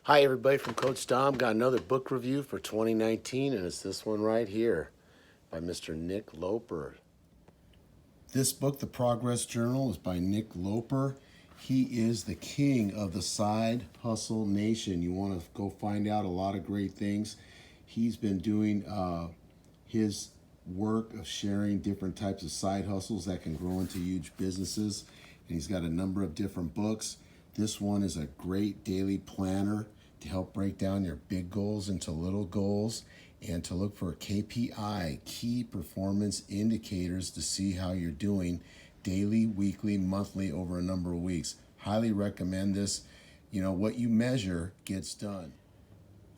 Hi everybody from Coach Dom. Got another book review for 2019 and it's this one right here by Mr. Nick Loper. This book, The Progress Journal, is by Nick Loper. He is the king of the side hustle nation. You want to go find out a lot of great things. He's been doing his work of sharing different types of side hustles that can grow into huge businesses. And he's got a number of different books. This one is a great daily planner to help break down your big goals into little goals and to look for KPI, key performance indicators, to see how you're doing daily, weekly, monthly, over a number of weeks. Highly recommend this. You know, what you measure gets done.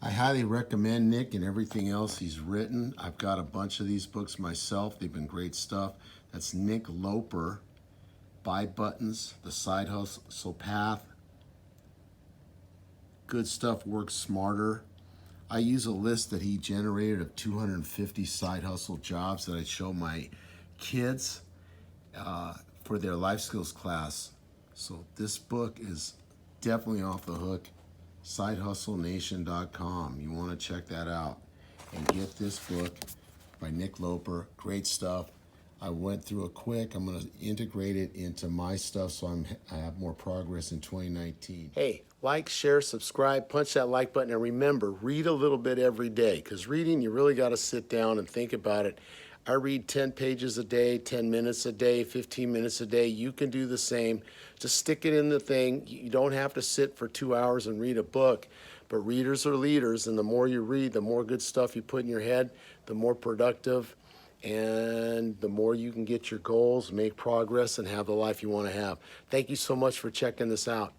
I highly recommend Nick and everything else he's written. I've got a bunch of these books myself. They've been great stuff. That's Nick Loper. Buy Buttons, The Side Hustle Path. Good Stuff Works Smarter. I use a list that he generated of 250 side hustle jobs that I show my kids for their life skills class. So this book is definitely off the hook. SideHustleNation.com. You want to check that out and get this book by Nick Loper. Great stuff. I went through it quick. I'm going to integrate it into my stuff so I have more progress in 2019. Hey, like, share, subscribe, punch that like button, and remember, read a little bit every day, because reading, you really got to sit down and think about it. I read 10 pages a day, 10 minutes a day, 15 minutes a day. You can do the same. Just stick it in the thing. You don't have to sit for 2 hours and read a book, but readers are leaders, and the more you read, the more good stuff you put in your head, the more productive, and the more you can get your goals, make progress, and have the life you want to have. Thank you so much for checking this out.